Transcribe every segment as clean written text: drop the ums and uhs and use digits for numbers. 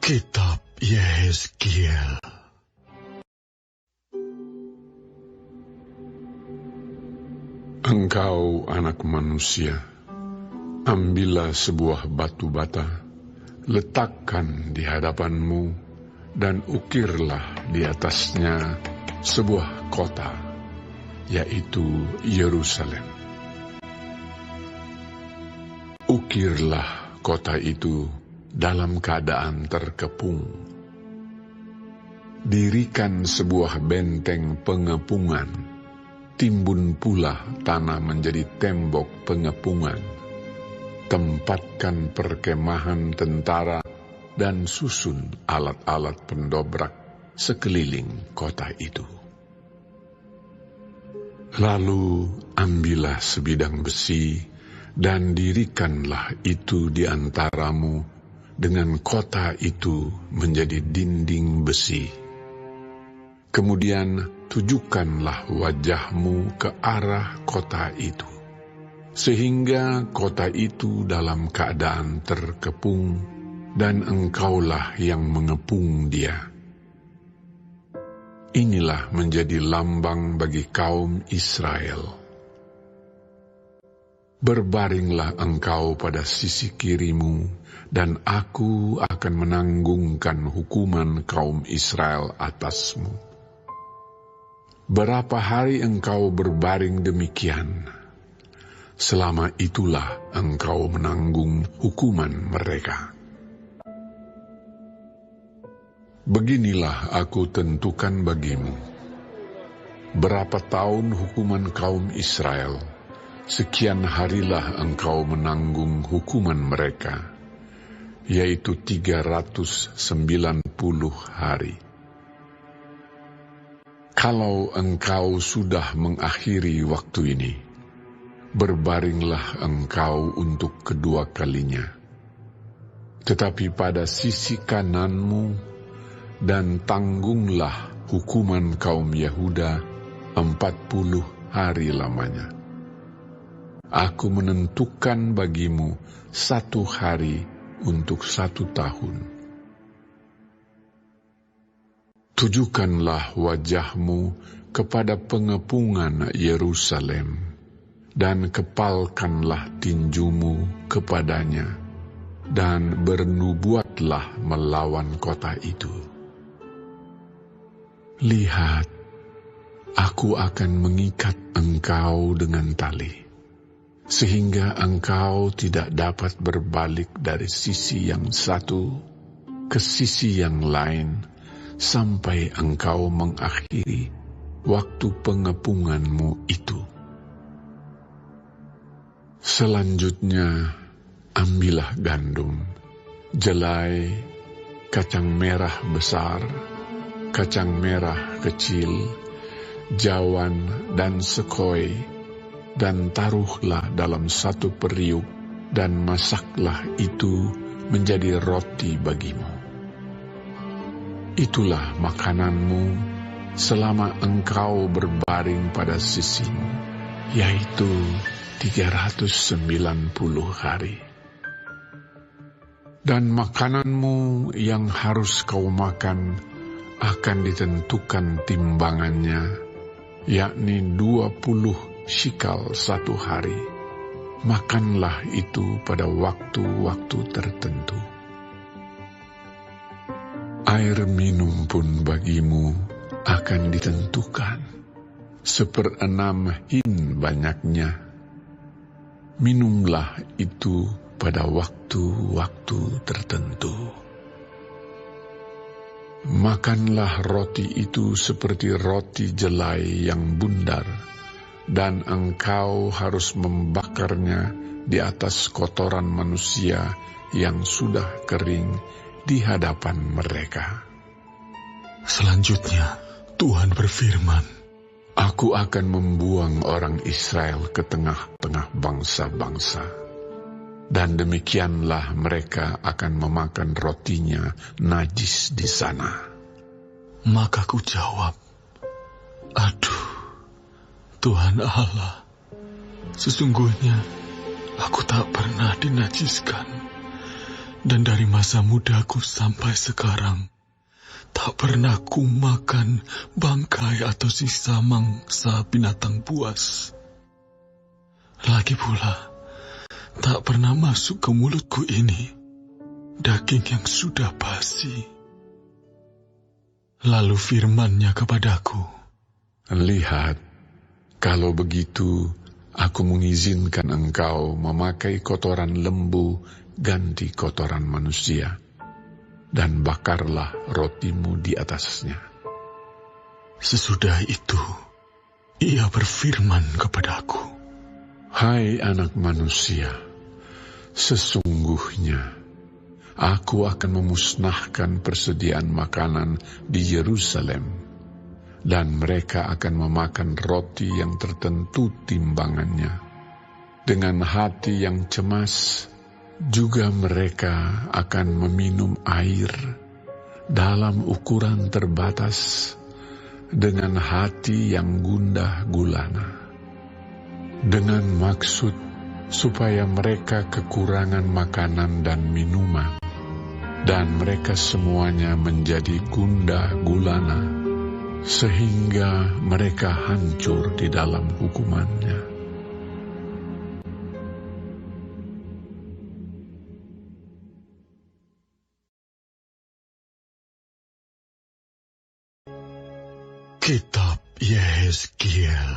Kitab Yehezkiel. Engkau anak manusia, ambillah sebuah batu bata, letakkan di hadapanmu, dan ukirlah di atasnya sebuah kota, yaitu Yerusalem. Ukirlah kota itu dalam keadaan terkepung. Dirikan sebuah benteng pengepungan, timbun pula tanah menjadi tembok pengepungan. Tempatkan perkemahan tentara dan susun alat-alat pendobrak sekeliling kota itu. Lalu ambillah sebidang besi dan dirikanlah itu di antaramu dengan kota itu menjadi dinding besi. Kemudian tujukanlah wajahmu ke arah kota itu, sehingga kota itu dalam keadaan terkepung, dan engkaulah yang mengepung dia. Inilah menjadi lambang bagi kaum Israel. Berbaringlah engkau pada sisi kirimu, dan aku akan menanggungkan hukuman kaum Israel atasmu. Berapa hari engkau berbaring demikian, selama itulah engkau menanggung hukuman mereka. Beginilah aku tentukan bagimu, berapa tahun hukuman kaum Israel, sekian harilah engkau menanggung hukuman mereka, yaitu 390 hari. Kalau engkau sudah mengakhiri waktu ini, berbaringlah engkau untuk kedua kalinya. Tetapi pada sisi kananmu, dan tanggunglah hukuman kaum Yehuda 40 hari lamanya. Aku menentukan bagimu 1 hari untuk 1 tahun. Tujukanlah wajahmu kepada pengepungan Yerusalem, dan kepalkanlah tinjumu kepadanya, dan bernubuatlah melawan kota itu. Lihat, aku akan mengikat engkau dengan tali, sehingga engkau tidak dapat berbalik dari sisi yang satu ke sisi yang lain, sampai engkau mengakhiri waktu pengepunganmu itu. Selanjutnya, ambillah gandum, jelai, kacang merah besar, kacang merah kecil, jawan, dan sekoi, dan taruhlah dalam 1 periuk, dan masaklah itu menjadi roti bagimu. Itulah makananmu selama engkau berbaring pada sisimu, yaitu 390 hari. Dan makananmu yang harus kau makan akan ditentukan timbangannya, yakni 20 shikal 1 hari. Makanlah itu pada waktu-waktu tertentu. Air minum pun bagimu akan ditentukan, 1/6 hin banyaknya. Minumlah itu pada waktu-waktu tertentu. Makanlah roti itu seperti roti jelai yang bundar, dan engkau harus membakarnya di atas kotoran manusia yang sudah kering di hadapan mereka. Selanjutnya, Tuhan berfirman, Aku akan membuang orang Israel ke tengah-tengah bangsa-bangsa, dan demikianlah mereka akan memakan rotinya najis di sana. Maka ku jawab, aduh, Tuhan Allah, sesungguhnya aku tak pernah dinajiskan, Dan dari masa mudaku sampai sekarang, tak pernah ku makan bangkai atau sisa mangsa binatang buas. Lagi pula, tak pernah masuk ke mulutku ini daging yang sudah basi. Lalu firman-Nya kepadaku, Lihat, kalau begitu aku mengizinkan engkau memakai kotoran lembu ganti kotoran manusia, dan bakarlah rotimu di atasnya. Sesudah itu, ia berfirman kepadaku, Hai anak manusia, sesungguhnya aku akan memusnahkan persediaan makanan di Yerusalem, dan mereka akan memakan roti yang tertentu timbangannya. Dengan hati yang cemas, juga mereka akan meminum air dalam ukuran terbatas dengan hati yang gundah gulana, dengan maksud supaya mereka kekurangan makanan dan minuman, dan mereka semuanya menjadi gundah gulana, sehingga mereka hancur di dalam hukumannya. Kitab Yehezkiel.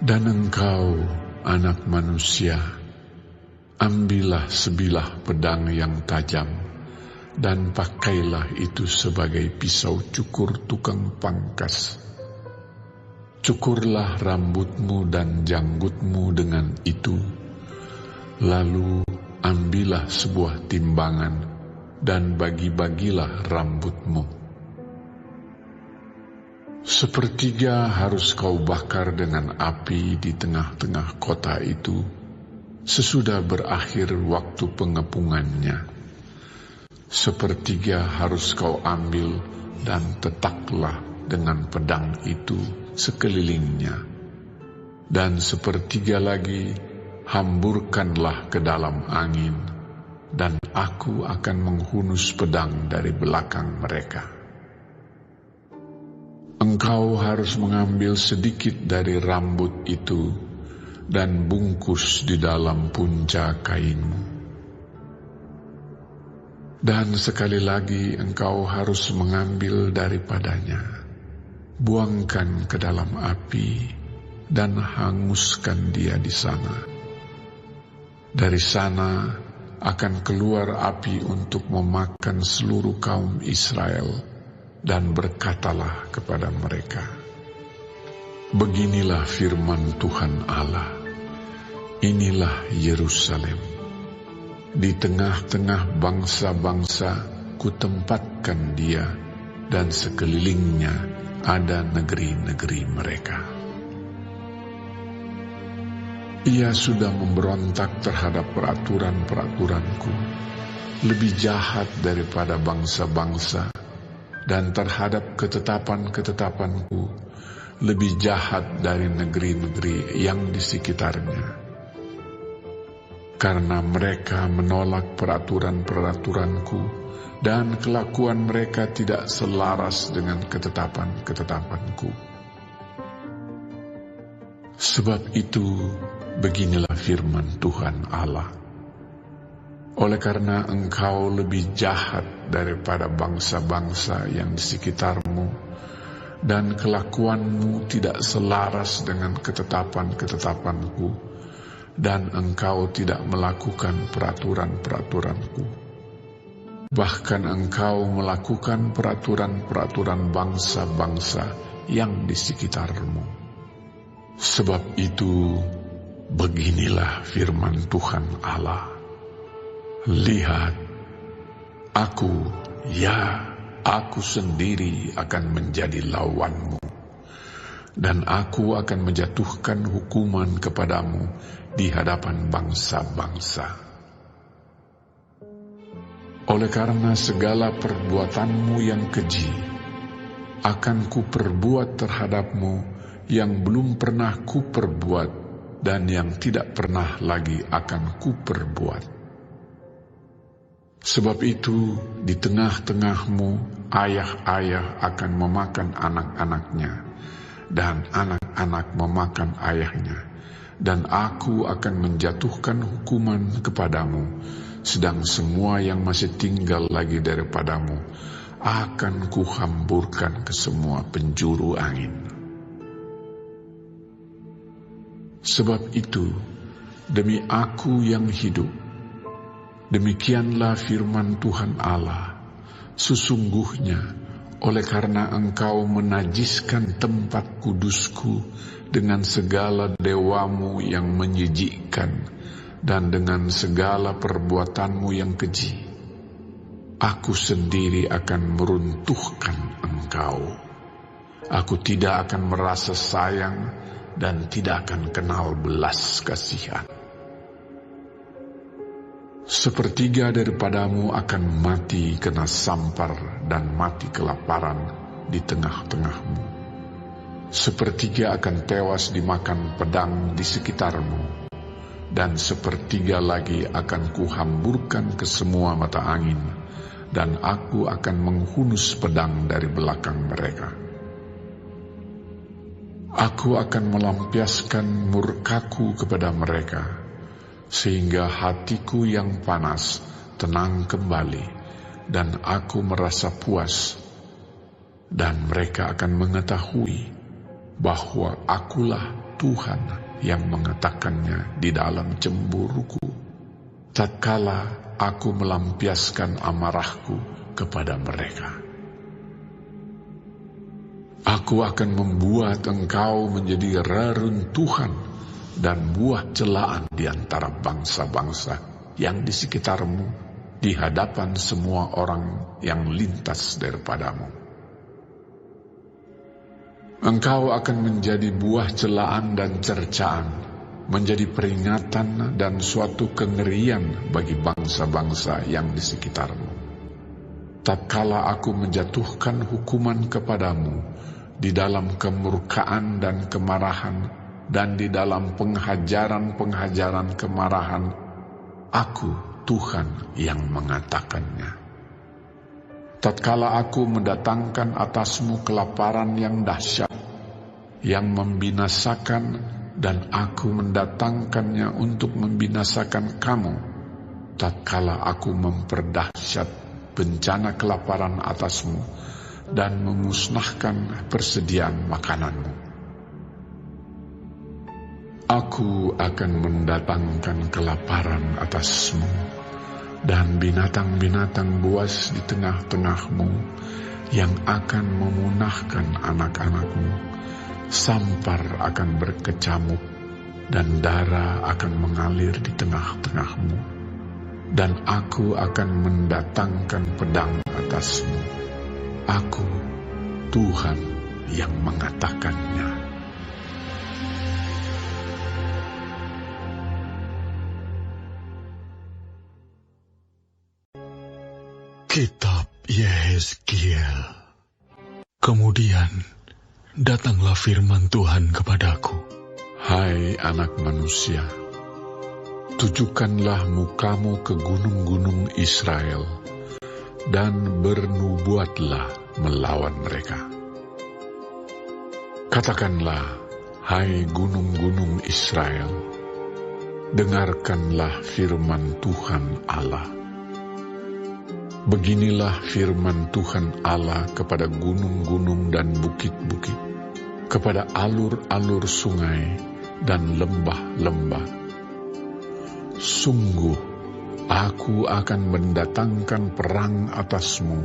Dan engkau, anak manusia, ambillah sebilah pedang yang tajam, dan pakailah itu sebagai pisau cukur tukang pangkas. Cukurlah rambutmu dan janggutmu dengan itu, lalu ambillah sebuah timbangan, dan bagi-bagilah rambutmu. Sepertiga harus kau bakar dengan api di tengah-tengah kota itu, sesudah berakhir waktu pengepungannya. Sepertiga harus kau ambil dan tetaklah dengan pedang itu sekelilingnya. Dan sepertiga lagi hamburkanlah ke dalam angin, dan aku akan menghunus pedang dari belakang mereka. Engkau harus mengambil sedikit dari rambut itu dan bungkus di dalam punca kainmu. Dan sekali lagi engkau harus mengambil daripadanya, buangkan ke dalam api dan hanguskan dia di sana. Dari sana akan keluar api untuk memakan seluruh kaum Israel, dan berkatalah kepada mereka, Beginilah firman Tuhan Allah, inilah Yerusalem. Di tengah-tengah bangsa-bangsa kutempatkan dia, dan sekelilingnya ada negeri-negeri mereka. Ia sudah memberontak terhadap peraturan-peraturanku, lebih jahat daripada bangsa-bangsa, dan terhadap ketetapan-ketetapanku, lebih jahat dari negeri-negeri yang di sekitarnya. Karena mereka menolak peraturan-peraturanku, dan kelakuan mereka tidak selaras dengan ketetapan-ketetapanku. Sebab itu, beginilah firman Tuhan Allah. Oleh karena engkau lebih jahat daripada bangsa-bangsa yang di sekitarmu, dan kelakuanmu tidak selaras dengan ketetapan-ketetapanku, dan engkau tidak melakukan peraturan-peraturanku, bahkan engkau melakukan peraturan-peraturan bangsa-bangsa yang di sekitarmu. Sebab itu, beginilah firman Tuhan Allah. Lihat, aku sendiri akan menjadi lawanmu, dan aku akan menjatuhkan hukuman kepadamu di hadapan bangsa-bangsa. Oleh karena segala perbuatanmu yang keji, akan kuperbuat terhadapmu yang belum pernah kuperbuat dan yang tidak pernah lagi akan kuperbuat. Sebab itu, di tengah-tengahmu, ayah-ayah akan memakan anak-anaknya, dan anak-anak memakan ayahnya, dan aku akan menjatuhkan hukuman kepadamu, sedang semua yang masih tinggal lagi daripadamu akan kuhamburkan ke semua penjuru angin. Sebab itu, demi aku yang hidup, demikianlah firman Tuhan Allah, sesungguhnya oleh karena engkau menajiskan tempat kudusku dengan segala dewamu yang menyejikkan dan dengan segala perbuatanmu yang keji, aku sendiri akan meruntuhkan engkau. Aku tidak akan merasa sayang dan tidak akan kenal belas kasihan. Sepertiga daripadamu akan mati kena sampar dan mati kelaparan di tengah-tengahmu. Sepertiga akan tewas dimakan pedang di sekitarmu, dan sepertiga lagi akan kuhamburkan ke semua mata angin, dan aku akan menghunus pedang dari belakang mereka. Aku akan melampiaskan murkaku kepada mereka, sehingga hatiku yang panas tenang kembali, dan aku merasa puas, dan mereka akan mengetahui bahwa akulah Tuhan yang mengatakannya di dalam cemburuku, tatkala aku melampiaskan amarahku kepada mereka. Aku akan membuat engkau menjadi reruntuhan dan buah celaan di antara bangsa-bangsa yang di sekitarmu, di hadapan semua orang yang lintas daripadamu. Engkau akan menjadi buah celaan dan cercaan, menjadi peringatan dan suatu kengerian bagi bangsa-bangsa yang di sekitarmu. Tatkala aku menjatuhkan hukuman kepadamu di dalam kemurkaan dan kemarahan, dan di dalam penghajaran-penghajaran kemarahan, aku Tuhan yang mengatakannya. Tatkala aku mendatangkan atasmu kelaparan yang dahsyat, yang membinasakan, dan aku mendatangkannya untuk membinasakan kamu, tatkala aku memperdahsyat bencana kelaparan atasmu, dan memusnahkan persediaan makananmu. Aku akan mendatangkan kelaparan atasmu, dan binatang-binatang buas di tengah-tengahmu yang akan memunahkan anak-anakmu. Sampar akan berkecamuk, dan darah akan mengalir di tengah-tengahmu, dan aku akan mendatangkan pedang atasmu. Aku, Tuhan yang mengatakannya. Kitab Yehezkiel. Kemudian datanglah firman Tuhan kepadaku. Hai anak manusia, tujukanlah mukamu ke gunung-gunung Israel, dan bernubuatlah melawan mereka. Katakanlah, hai gunung-gunung Israel, dengarkanlah firman Tuhan Allah. Beginilah firman Tuhan Allah kepada gunung-gunung dan bukit-bukit, kepada alur-alur sungai dan lembah-lembah. Sungguh, aku akan mendatangkan perang atasmu,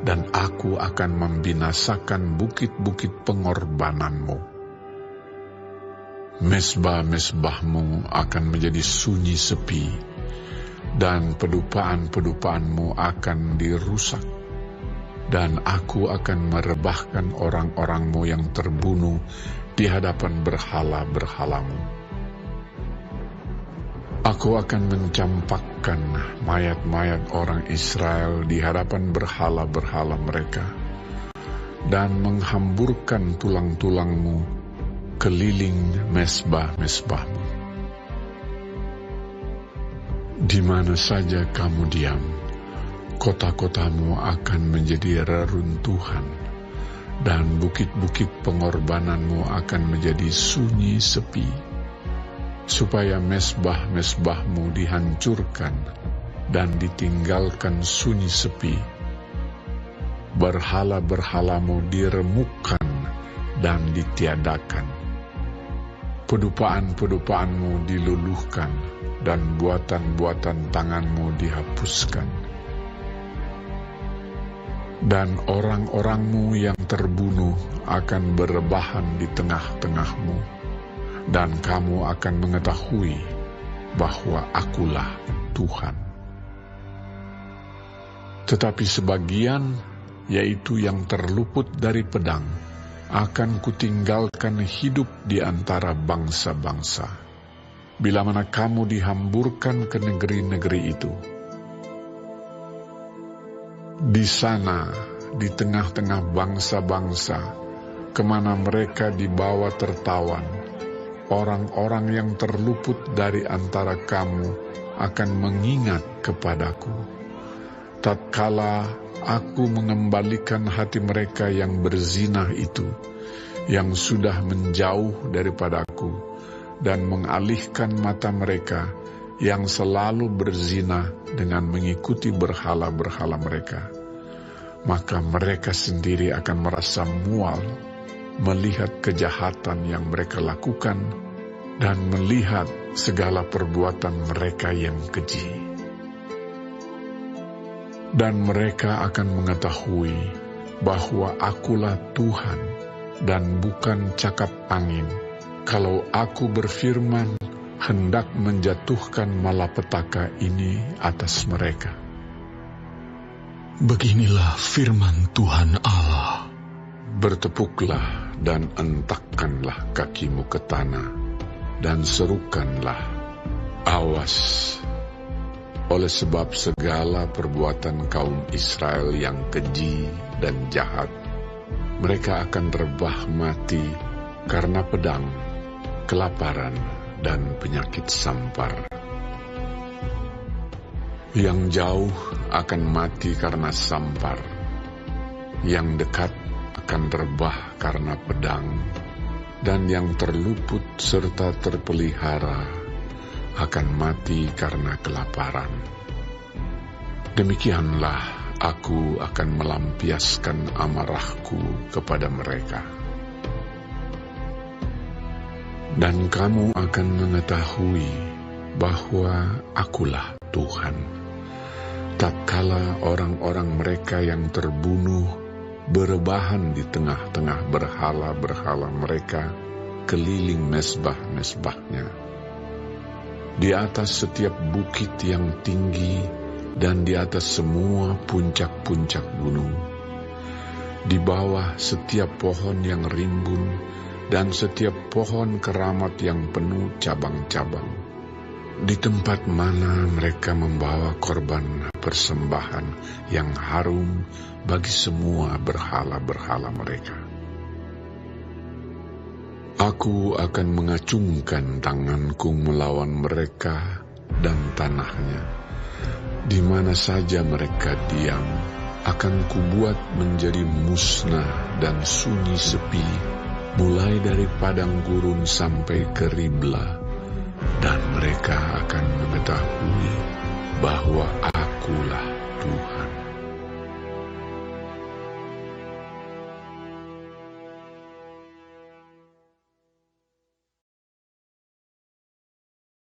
dan aku akan membinasakan bukit-bukit pengorbananmu. Mesbah-mesbahmu akan menjadi sunyi sepi, dan pedupaan-pedupaanmu akan dirusak, dan aku akan merebahkan orang-orangmu yang terbunuh di hadapan berhala-berhalamu. Aku akan mencampakkan mayat-mayat orang Israel di hadapan berhala-berhala mereka, dan menghamburkan tulang-tulangmu keliling mesbah-mesbahmu. Di mana saja kamu diam, kota-kotamu akan menjadi reruntuhan, dan bukit-bukit pengorbananmu akan menjadi sunyi sepi, supaya mesbah-mesbahmu dihancurkan dan ditinggalkan sunyi sepi. Berhala-berhalamu diremukkan dan ditiadakan. Pedupaan-pedupaanmu diluluhkan, dan buatan-buatan tanganmu dihapuskan. Dan orang-orangmu yang terbunuh akan berebahan di tengah-tengahmu, dan kamu akan mengetahui bahwa Akulah Tuhan. Tetapi sebagian, yaitu yang terluput dari pedang, akan kutinggalkan hidup di antara bangsa-bangsa, bila mana kamu dihamburkan ke negeri-negeri itu. Di sana, di tengah-tengah bangsa-bangsa, kemana mereka dibawa tertawan, orang-orang yang terluput dari antara kamu akan mengingat kepadaku, tatkala aku mengembalikan hati mereka yang berzinah itu, yang sudah menjauh daripadaku, dan mengalihkan mata mereka yang selalu berzina dengan mengikuti berhala-berhala mereka. Maka mereka sendiri akan merasa mual melihat kejahatan yang mereka lakukan dan melihat segala perbuatan mereka yang keji. Dan mereka akan mengetahui bahwa Akulah Tuhan dan bukan cakap angin, kalau aku berfirman hendak menjatuhkan malapetaka ini atas mereka. Beginilah firman Tuhan Allah. Bertepuklah dan entakkanlah kakimu ke tanah, dan serukanlah, awas, oleh sebab segala perbuatan kaum Israel yang keji dan jahat, mereka akan rebah mati karena pedang, kelaparan, dan penyakit sampar. Yang jauh akan mati karena sampar, yang dekat akan rebah karena pedang, dan yang terluput serta terpelihara akan mati karena kelaparan. Demikianlah aku akan melampiaskan amarahku kepada mereka. Dan kamu akan mengetahui bahwa Akulah Tuhan, tatkala orang-orang mereka yang terbunuh berebahan di tengah-tengah berhala-berhala mereka keliling mesbah-mesbahnya, di atas setiap bukit yang tinggi dan di atas semua puncak-puncak gunung, di bawah setiap pohon yang rimbun dan setiap pohon keramat yang penuh cabang-cabang, di tempat mana mereka membawa korban persembahan yang harum bagi semua berhala-berhala mereka. Aku akan mengacungkan tanganku melawan mereka dan tanahnya. Di mana saja mereka diam, akan kubuat menjadi musnah dan sunyi sepi, mulai dari padang gurun sampai ke Ribla, dan mereka akan